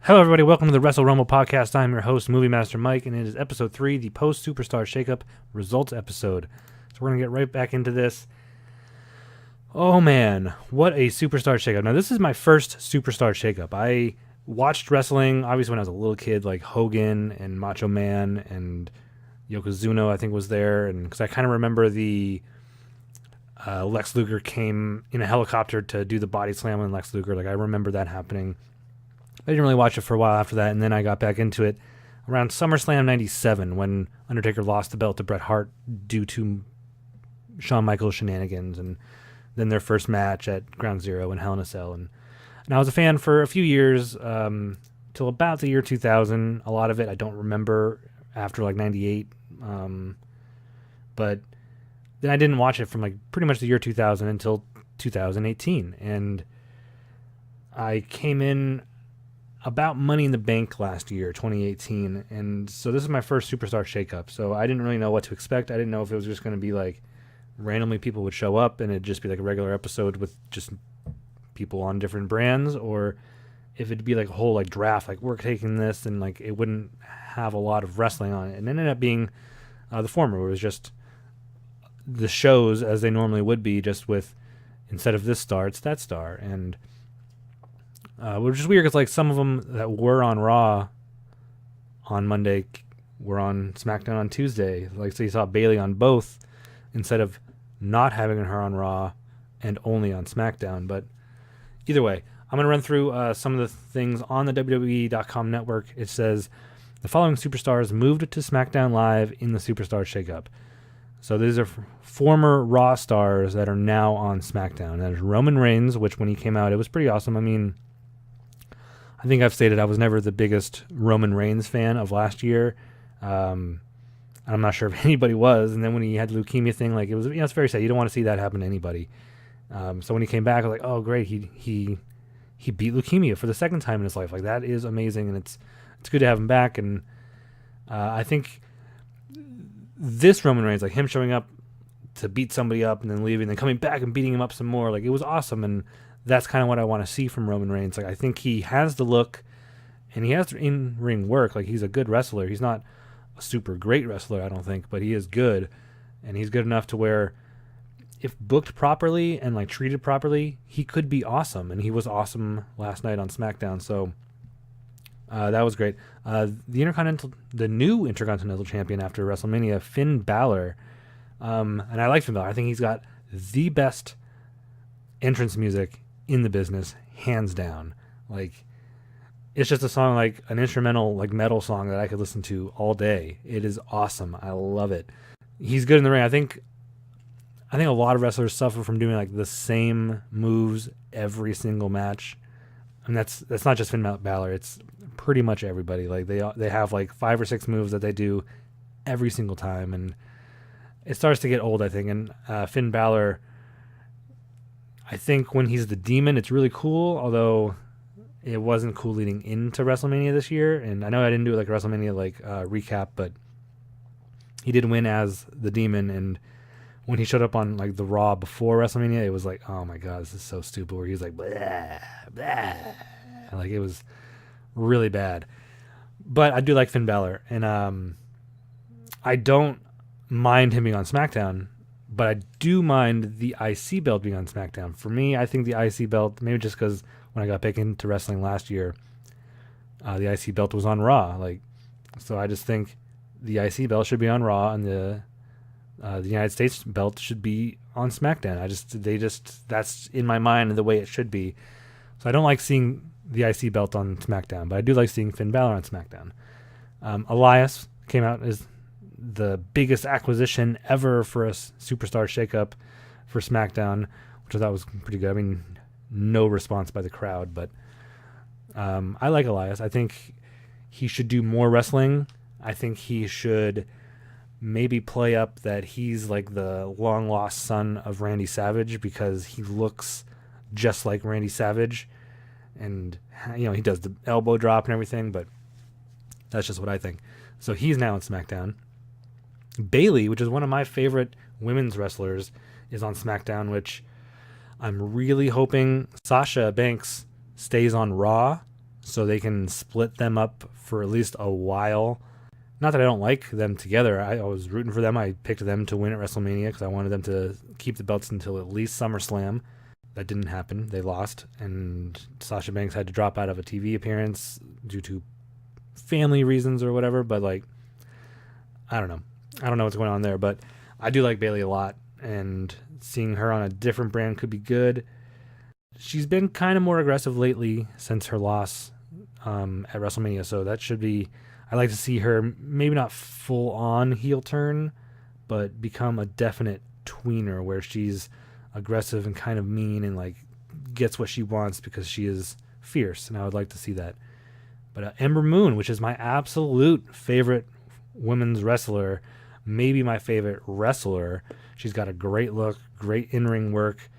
Hello, everybody. Welcome to the Wrestle Rumble podcast. I'm your host, Movie Master Mike, and it is episode 3, the post Superstar Shakeup results episode. So we're going to get right back into this. Oh man, what a Superstar Shakeup. Now, this is my first Superstar Shakeup. I watched wrestling, obviously, when I was a little kid, like Hogan and Macho Man and Yokozuna, I think, was there. And because I kind of remember the Lex Luger came in a helicopter to do the body slam on Lex Luger. Like, I remember that happening. I didn't really watch it for a while after that, and then I got back into it around SummerSlam 97 when Undertaker lost the belt to Bret Hart due to Shawn Michaels shenanigans, and then their first match at Ground Zero in Hell in a Cell. And I was a fan for a few years, till about the year 2000. A lot of it I don't remember after like 98, but then I didn't watch it from like pretty much the year 2000 until 2018. And I came in about Money in the Bank last year, 2018, and so this is my first Superstar Shakeup, so I didn't really know what to expect. I didn't know if it was just going to be like randomly people would show up and it'd just be like a regular episode with just people on different brands, or if it'd be like a whole like draft, like we're taking this, and like it wouldn't have a lot of wrestling on it. And it ended up being the former, where it was just the shows as they normally would be, just with instead of this star, it's that star. And which is weird because like some of them that were on Raw on Monday were on SmackDown on Tuesday. Like, so you saw Bayley on both instead of not having her on Raw and only on SmackDown. But either way, I'm going to run through some of the things on the WWE.com network. It says the following superstars moved to SmackDown Live in the Superstar Shakeup. So these are former Raw stars that are now on SmackDown. There's Roman Reigns, which when he came out, it was pretty awesome. I mean, I think I've stated I was never the biggest Roman Reigns fan of last year. I'm not sure if anybody was. And then when he had the leukemia thing, like it was, it's very sad. You don't want to see that happen to anybody. So when he came back, I was like, oh great, he beat leukemia for the second time in his life. Like that is amazing, and it's good to have him back. And I think this Roman Reigns, like him showing up to beat somebody up and then leaving, and then coming back and beating him up some more, like it was awesome. And that's kind of what I want to see from Roman Reigns. Like I think he has the look and he has the in-ring work. Like he's a good wrestler. He's not a super great wrestler, I don't think, but he is good. And he's good enough to where if booked properly and like treated properly, he could be awesome. And he was awesome last night on SmackDown. So that was great. The new Intercontinental Champion after WrestleMania, Finn Balor. And I like Finn Balor. I think he's got the best entrance music in the business, hands down. Like it's just a song, like an instrumental like metal song that I could listen to all day. It is awesome. I love it. He's good in the ring. I think a lot of wrestlers suffer from doing like the same moves every single match. And that's not just Finn Balor, it's pretty much everybody. Like they have like 5 or 6 moves that they do every single time, and it starts to get old, I think. And Finn Balor, I think when he's the Demon, it's really cool, although it wasn't cool leading into WrestleMania this year. And I know I didn't do like a WrestleMania recap, but he did win as the Demon. And when he showed up on like the Raw before WrestleMania, it was like, oh my god, this is so stupid. Where he's like, blah, blah. Like it was really bad. But I do like Finn Balor, and I don't mind him being on SmackDown. But I do mind the IC belt being on SmackDown. For me, I think the IC belt, maybe just because when I got back into wrestling last year, the IC belt was on Raw. So I just think the IC belt should be on Raw, and the United States belt should be on SmackDown. That's in my mind the way it should be. So I don't like seeing the IC belt on SmackDown, but I do like seeing Finn Balor on SmackDown. Elias came out as the biggest acquisition ever for a Superstar Shakeup for SmackDown, which I thought was pretty good. I mean, no response by the crowd, but I like Elias. I think he should do more wrestling. I think he should maybe play up that he's like the long lost son of Randy Savage, because he looks just like Randy Savage, and he does the elbow drop and everything, but that's just what I think. So he's now on SmackDown. Bayley, which is one of my favorite women's wrestlers, is on SmackDown, which I'm really hoping Sasha Banks stays on Raw so they can split them up for at least a while. Not that I don't like them together. I was rooting for them. I picked them to win at WrestleMania because I wanted them to keep the belts until at least SummerSlam. That didn't happen. They lost, and Sasha Banks had to drop out of a TV appearance due to family reasons or whatever. But like, I don't know. I don't know what's going on there, but I do like Bayley a lot, and seeing her on a different brand could be good. She's been kind of more aggressive lately since her loss at WrestleMania, so that should be... I'd like to see her maybe not full on heel turn, but become a definite tweener where she's aggressive and kind of mean and like gets what she wants because she is fierce, and I would like to see that. But Ember Moon, which is my absolute favorite women's wrestler, maybe my favorite wrestler. She's got a great look, great in-ring work.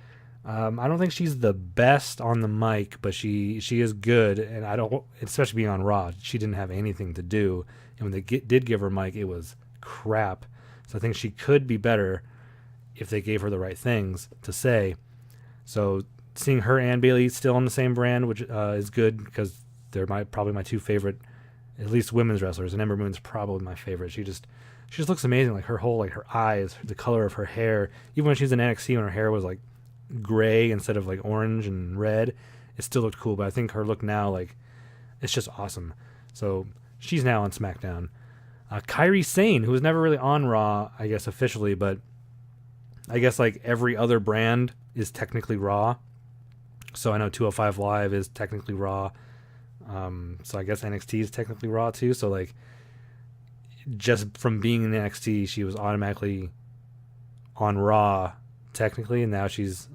I don't think she's the best on the mic, but she is good, and I don't, especially being on Raw, she didn't have anything to do, and when they did give her a mic, it was crap. So I think she could be better if they gave her the right things to say. So seeing her and Bayley still on the same brand, which is good because they're probably my two favorite, at least women's wrestlers, and Ember Moon's probably my favorite. She just looks amazing, like her whole, like her eyes, the color of her hair. Even when she's in NXT, when her hair was like gray instead of like orange and red, it still looked cool. But I think her look now, like, it's just awesome. So she's now on SmackDown. Kairi Sane, who was never really on Raw, I guess officially, but I guess like every other brand is technically Raw. So I know 205 Live is technically Raw. So I guess NXT is technically Raw too. So like, just from being in NXT, she was automatically on Raw technically, and now she's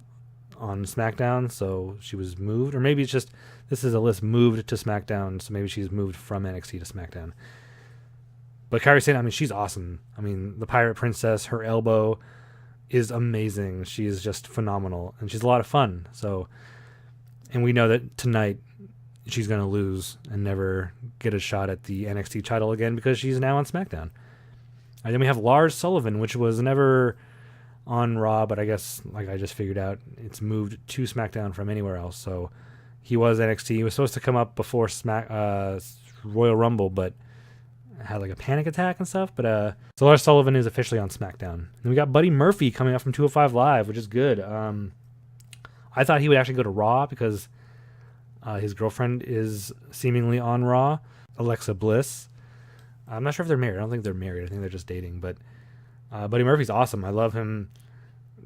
on SmackDown, so she was moved. Or maybe it's just, this is a list moved to SmackDown, so maybe she's moved from NXT to SmackDown. But Kairi Sane, I mean, she's awesome. I mean, the Pirate Princess, her elbow is amazing. She is just phenomenal, and she's a lot of fun. So, and we know that tonight she's going to lose and never get a shot at the NXT title again because she's now on SmackDown. And then we have Lars Sullivan, which was never on Raw, but I guess, like I just figured out, it's moved to SmackDown from anywhere else. So he was NXT. He was supposed to come up before Royal Rumble, but had like a panic attack and stuff. But so Lars Sullivan is officially on SmackDown. And we got Buddy Murphy coming up from 205 Live, which is good. I thought he would actually go to Raw because his girlfriend is seemingly on Raw, Alexa Bliss. I'm not sure if they're married. I don't think they're married. I think they're just dating. But Buddy Murphy's awesome. I love him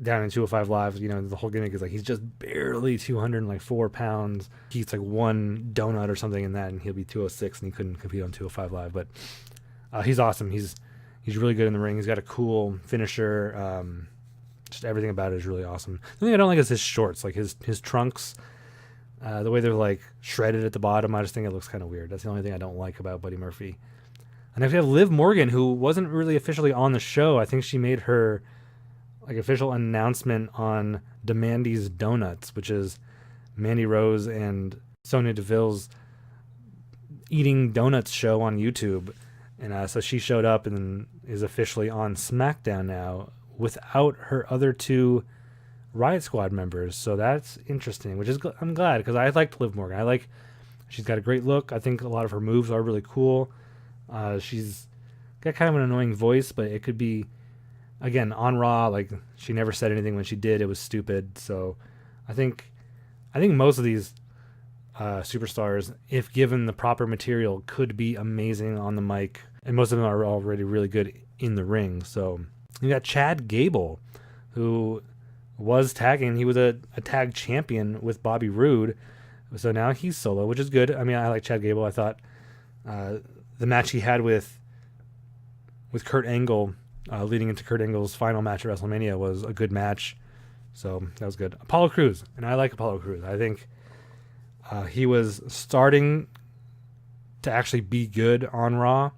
down in 205 Live. You know, the whole gimmick is like he's just barely 204 pounds. He eats like one donut or something in that, and he'll be 206, and he couldn't compete on 205 Live. But he's awesome. He's really good in the ring. He's got a cool finisher. Just everything about it is really awesome. The thing I don't like is his shorts, like his trunks. The way they're like shredded at the bottom, I just think it looks kind of weird. That's the only thing I don't like about Buddy Murphy. And if we have Liv Morgan, who wasn't really officially on the show, I think she made her like official announcement on Demandy's Donuts, which is Mandy Rose and Sonya Deville's eating donuts show on YouTube. And so she showed up and is officially on SmackDown now without her other two Riot Squad members. So that's interesting, which is, I'm glad, because I liked Liv Morgan. She's got a great look. I think a lot of her moves are really cool. She's got kind of an annoying voice, but it could be, again, on Raw, like she never said anything when she did. It was stupid. So I think most of these superstars, if given the proper material, could be amazing on the mic, and most of them are already really good in the ring. So you got Chad Gable, who was tagging. He was a tag champion with Bobby Roode, so now he's solo, which is good. I mean, I like Chad Gable. I thought the match he had with Kurt Angle, leading into Kurt Angle's final match at WrestleMania, was a good match. So that was good. Apollo Crews, and I like Apollo Crews. I think he was starting to actually be good on Raw.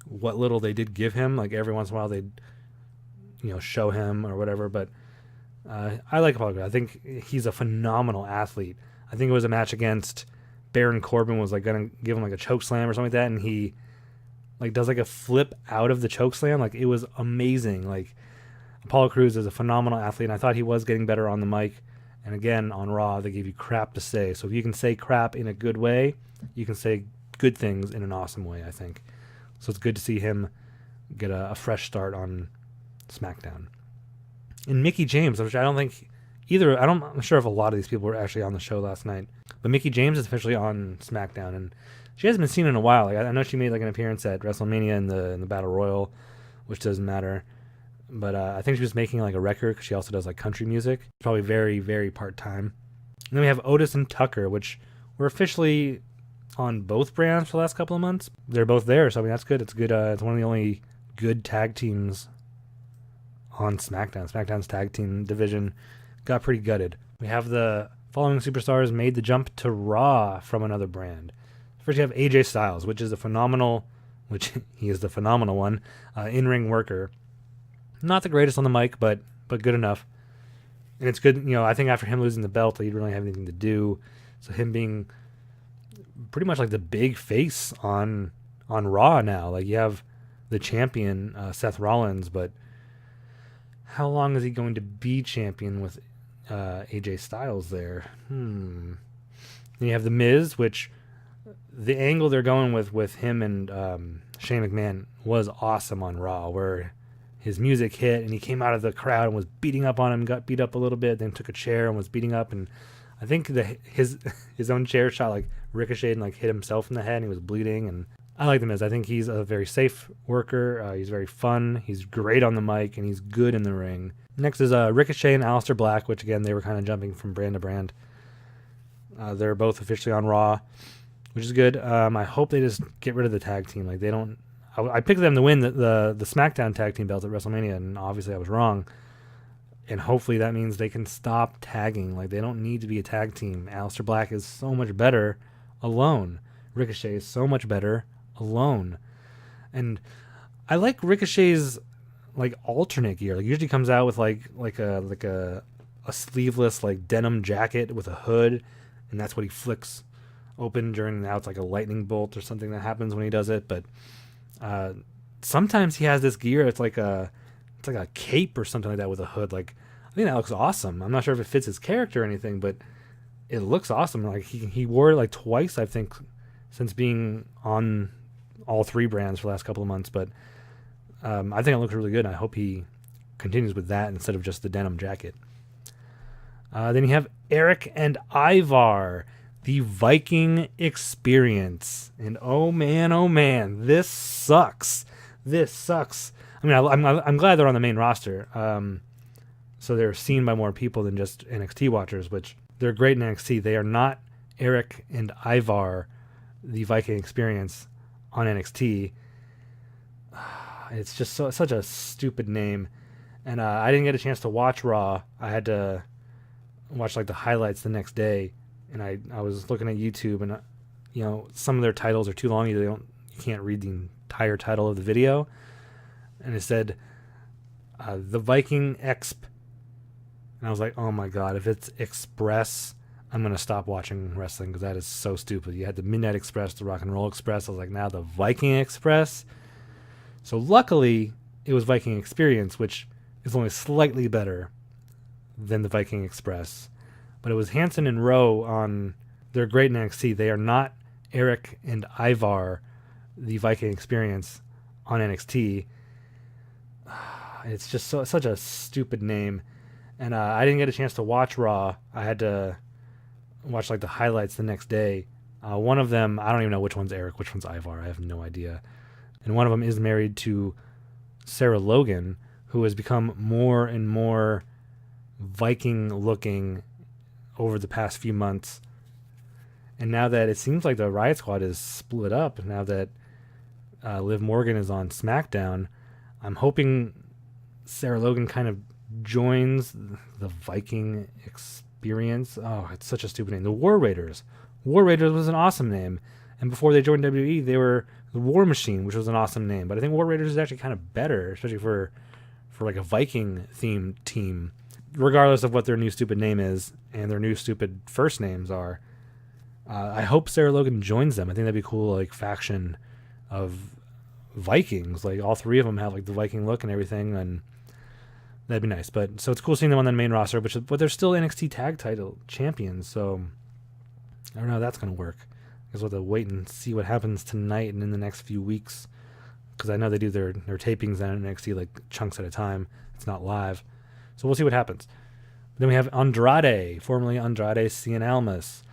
What little they did give him, like every once in a while they'd show him or whatever, but I like Apollo Crews. I think he's a phenomenal athlete. I think it was a match against Baron Corbin, was like gonna give him like a choke slam or something like that, and he like does like a flip out of the choke slam. Like, it was amazing. Like, Apollo Crews is a phenomenal athlete, and I thought he was getting better on the mic, And again, on Raw, they give you crap to say. So if you can say crap in a good way, you can say good things in an awesome way, I think. So it's good to see him get a fresh start on SmackDown. And Mickie James, which I don't think I'm not sure if a lot of these people were actually on the show last night, but Mickie James is officially on SmackDown, and she hasn't been seen in a while. Like I know she made like an appearance at WrestleMania in the Battle Royal, which doesn't matter. But I think she was making like a record because she also does like country music. Probably very, very part-time. And then we have Otis and Tucker, which were officially on both brands for the last couple of months. They're both there, so I mean that's good. It's good. It's one of the only good tag teams on SmackDown. SmackDown's tag team division got pretty gutted. We have the following superstars made the jump to Raw from another brand. First you have AJ Styles, which he is the phenomenal one, in-ring worker. Not the greatest on the mic, but good enough. And it's good, I think after him losing the belt, he didn't really have anything to do. So him being pretty much like the big face on Raw now. Like you have the champion, Seth Rollins, but how long is he going to be champion with AJ Styles there? Then you have The Miz, which the angle they're going with him and Shane McMahon was awesome on Raw, where his music hit and he came out of the crowd and was beating up on him, got beat up a little bit, then took a chair and was beating up, and I think his own chair shot like ricocheted and like hit himself in the head and he was bleeding. And I like The Miz. I think he's a very safe worker. He's very fun. He's great on the mic and he's good in the ring. Next is Ricochet and Aleister Black, which again they were kind of jumping from brand to brand. They're both officially on Raw, which is good. I hope they just get rid of the tag team. Like they don't. I picked them to win the SmackDown tag team belts at WrestleMania, and obviously I was wrong. And hopefully that means they can stop tagging. Like they don't need to be a tag team. Aleister Black is so much better alone. Ricochet is so much better alone. And I like Ricochet's like alternate gear. Like usually comes out with like a sleeveless like denim jacket with a hood, and that's what he flicks open during. Now it's like a lightning bolt or something that happens when he does it, but sometimes he has this gear. It's like a cape or something like that with a hood. Like I think that looks awesome. I'm not sure if it fits his character or anything, but it looks awesome. Like he wore it like twice, I think, since being on all three brands for the last couple of months. But I think it looks really good. I hope he continues with that instead of just the denim jacket. Then you have Eric and Ivar, the Viking Experience. And oh man, this sucks. I mean, I'm glad they're on the main roster. So they're seen by more people than just NXT watchers, which they're great in NXT. They are not Eric and Ivar, the Viking Experience on NXT. It's just such a stupid name. And I didn't get a chance to watch Raw. I had to watch like the highlights the next day. And I was looking at YouTube, and some of their titles are too long. You can't read the entire title of the video. And it said the Viking Exp. And I was like, oh my god, if it's Express, I'm gonna stop watching wrestling because that is so stupid. You had the Midnight Express, the Rock and Roll Express. I was like, now the Viking Express. So luckily, it was Viking Experience, which is only slightly better than the Viking Express. But it was Hanson and Rowe on. They're great in NXT. They are not Eric and Ivar, the Viking Experience on NXT. It's just such a stupid name. And I didn't get a chance to watch Raw. I had to watch like the highlights the next day. One of them, I don't even know which one's Eric, which one's Ivar. I have no idea. And one of them is married to Sarah Logan, who has become more and more Viking looking over the past few months. And now that it seems like the Riot Squad is split up, now that Liv Morgan is on SmackDown, I'm hoping Sarah Logan kind of joins the Viking Experience. Oh, it's such a stupid name. The War Raiders. War Raiders was an awesome name. And before they joined WWE, they were the War Machine, which was an awesome name. But I think War Raiders is actually kind of better, especially for like a Viking themed team. Regardless of what their new stupid name is and their new stupid first names are, I hope Sarah Logan joins them. I think that'd be cool, like faction of Vikings. Like all three of them have like the Viking look and everything, and That'd be nice. But so it's cool seeing them on the main roster, but they're still NXT Tag Title champions. So I don't know how that's gonna work. I guess we'll have to wait and see what happens tonight and in the next few weeks, because I know they do their tapings on NXT like chunks at a time. It's not live, so we'll see what happens. Then we have Andrade, formerly Andrade Cien Almas.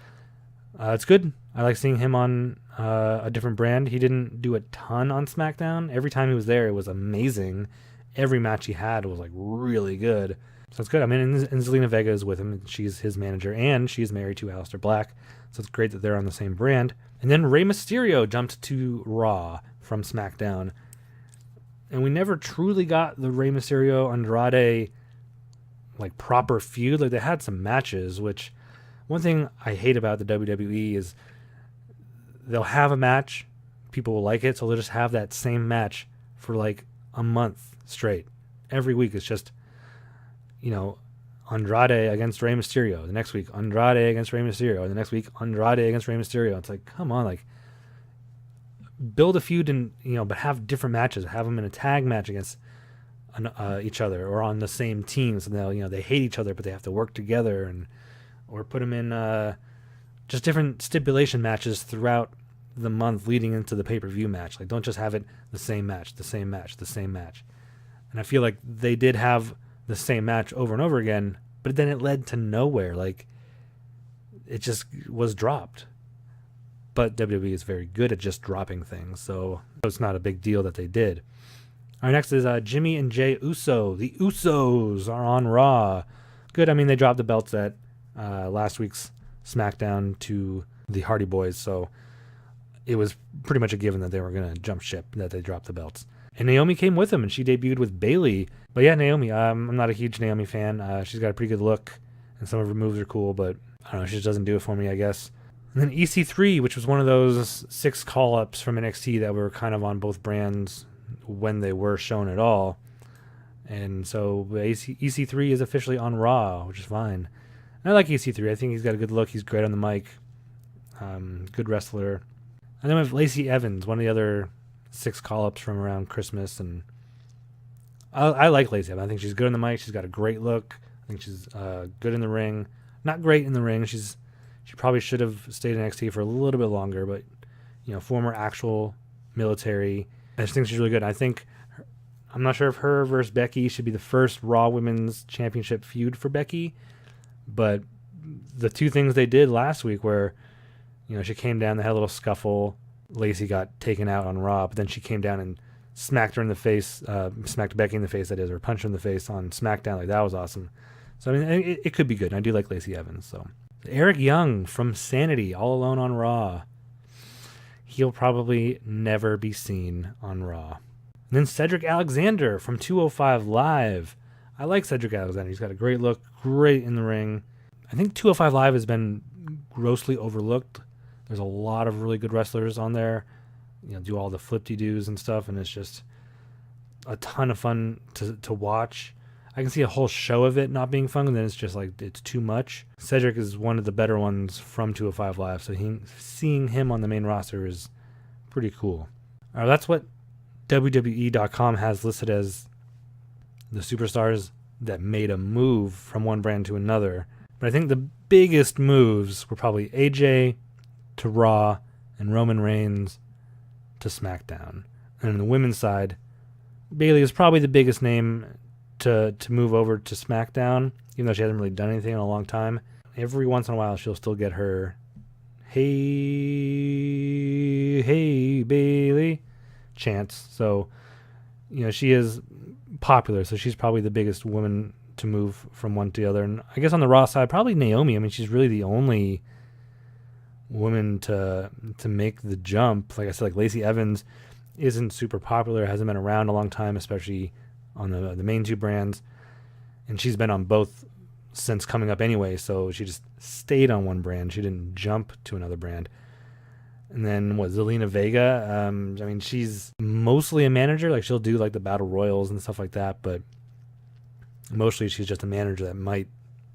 It's good. I like seeing him on a different brand. He didn't do a ton on SmackDown. Every time he was there, it was amazing. Every match he had was like really good. So it's good. I mean, and Zelina Vega is with him. She's his manager, and she's married to Aleister Black. So it's great that they're on the same brand. And then Rey Mysterio jumped to Raw from SmackDown. And we never truly got the Rey Mysterio Andrade like proper feud. Like they had some matches, which one thing I hate about the WWE is they'll have a match, people will like it, so they'll just have that same match for like a month straight. Every week it's just, Andrade against Rey Mysterio. The next week, Andrade against Rey Mysterio. The next week, Andrade against Rey Mysterio. It's like, come on, like, build a feud and, but have different matches. Have them in a tag match against each other or on the same team. So they'll, they hate each other, but they have to work together, or put them in just different stipulation matches throughout the month leading into the pay-per-view match. Like, don't just have it the same match. And I feel like they did have the same match over and over again, but then it led to nowhere. Like, it just was dropped. But WWE is very good at just dropping things, so it's not a big deal that they did. Our next is Jimmy and Jay Uso. The Usos are on Raw. Good. I mean, they dropped the belts at last week's SmackDown to the Hardy Boys, so it was pretty much a given that they were going to jump ship, that they dropped the belts. And Naomi came with them, and she debuted with Bayley. But yeah, Naomi, I'm not a huge Naomi fan. She's got a pretty good look, and some of her moves are cool, but I don't know, she just doesn't do it for me, I guess. And then EC3, which was one of those 6 call-ups from NXT that were kind of on both brands when they were shown at all. And so EC3 is officially on Raw, which is fine. And I like EC3. I think he's got a good look. He's great on the mic. Good wrestler. And then we have Lacey Evans, one of the other 6 call-ups from around Christmas. And I like Lacey Evans. I think she's good on the mic. She's got a great look. I think she's good in the ring. Not great in the ring. She probably should have stayed in NXT for a little bit longer, but former actual military. I just think she's really good. I'm not sure if her versus Becky should be the first Raw Women's Championship feud for Becky, but the 2 things they did last week where, she came down, they had a little scuffle, Lacey got taken out on Raw, but then she came down and smacked her in the face, smacked Becky in the face, that is, or punched her in the face on SmackDown. Like, that was awesome. So, I mean, it could be good. And I do like Lacey Evans. So, Eric Young from Sanity, all alone on Raw. He'll probably never be seen on Raw. And then Cedric Alexander from 205 Live. I like Cedric Alexander. He's got a great look, great in the ring. I think 205 Live has been grossly overlooked. There's a lot of really good wrestlers on there, do all the flip-de-doos and stuff, and it's just a ton of fun to watch. I can see a whole show of it not being fun, and then it's just like, it's too much. Cedric is one of the better ones from 205 Live, so seeing him on the main roster is pretty cool. That's what WWE.com has listed as the superstars that made a move from one brand to another. But I think the biggest moves were probably AJ to Raw and Roman Reigns to SmackDown. And on the women's side, Bayley is probably the biggest name to move over to SmackDown, even though she hasn't really done anything in a long time. Every once in a while, she'll still get her hey Bayley chants. So, she is popular, so she's probably the biggest woman to move from one to the other. And I guess on the Raw side, probably Naomi. I mean, she's really the only woman to make the jump. Like I said, like Lacey Evans isn't super popular, hasn't been around a long time, especially on the main 2 brands. And she's been on both since coming up anyway, so she just stayed on one brand. She didn't jump to another brand. And then Zelina Vega, I mean, she's mostly a manager. Like, she'll do like the battle royals and stuff like that, but mostly she's just a manager that might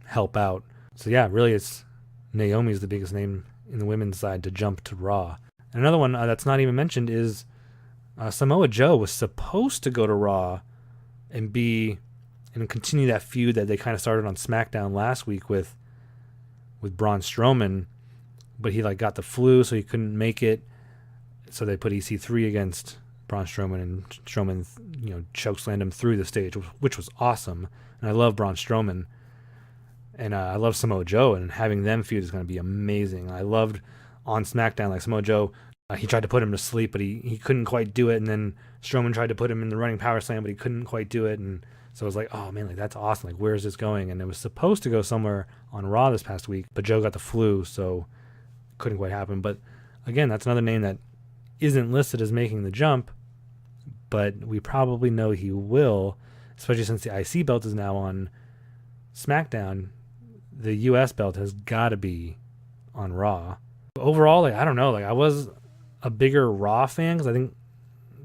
help out. So yeah, really it's Naomi's the biggest name in the women's side to jump to Raw. And another one that's not even mentioned is Samoa Joe was supposed to go to Raw and be and continue that feud that they kind of started on SmackDown last week with Braun Strowman, but he like got the flu, so he couldn't make it. So they put EC3 against Braun Strowman, and Strowman, chokeslammed him through the stage, which was awesome. And I love Braun Strowman, and I love Samoa Joe, and having them feud is going to be amazing. I loved on SmackDown, like Samoa Joe, he tried to put him to sleep, but he couldn't quite do it, and then Strowman tried to put him in the running power slam, but he couldn't quite do it, and so it was like, oh man, like that's awesome. Like, where's this going? And it was supposed to go somewhere on Raw this past week, but Joe got the flu, so it couldn't quite happen. But again, that's another name that isn't listed as making the jump, but we probably know he will, especially since the IC belt is now on SmackDown. The US belt has got to be on Raw. Overall, like, I don't know, like I was a bigger Raw fan because I think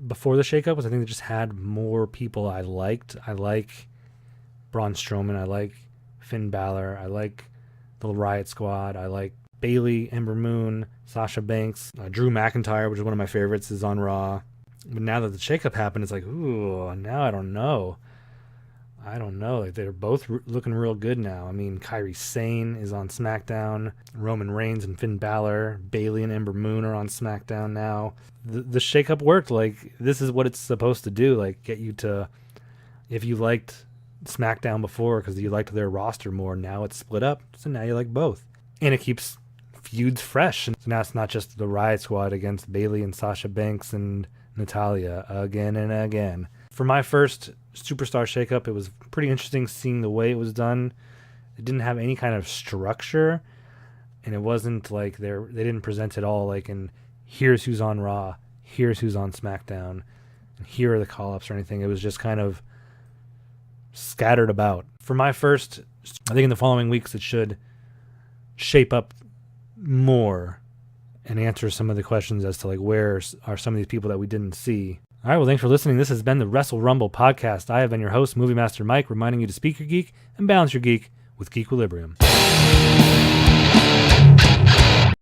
before the shakeup was, I think they just had more people I liked. I like Braun Strowman. I like Finn Balor. I like the Riot Squad. I like Bayley, Ember Moon, Sasha Banks, Drew McIntyre, which is one of my favorites, is on Raw. But now that the shakeup happened, it's like, ooh, now I don't know. Like, they're both looking real good now. I mean, Kairi Sane is on SmackDown. Roman Reigns and Finn Balor, Bayley and Ember Moon are on SmackDown now. The shakeup worked. Like, this is what it's supposed to do. Like, get you to, if you liked SmackDown before because you liked their roster more, now it's split up. So now you like both. And it keeps feuds fresh. So now it's not just the Riot Squad against Bayley and Sasha Banks and Natalya again and again. For my first Superstar shakeup, it was pretty interesting seeing the way it was done. It didn't have any kind of structure, and it wasn't like they didn't present it all like, and here's who's on Raw, here's who's on SmackDown, and here are the call-ups or anything. It was just kind of scattered about. For my first, I think in the following weeks it should shape up more and answer some of the questions as to like where are some of these people that we didn't see. All right, well, thanks for listening. This has been the Wrestle Rumble podcast. I have been your host, Movie Master Mike, reminding you to speak your geek and balance your geek with Geekwilibrium.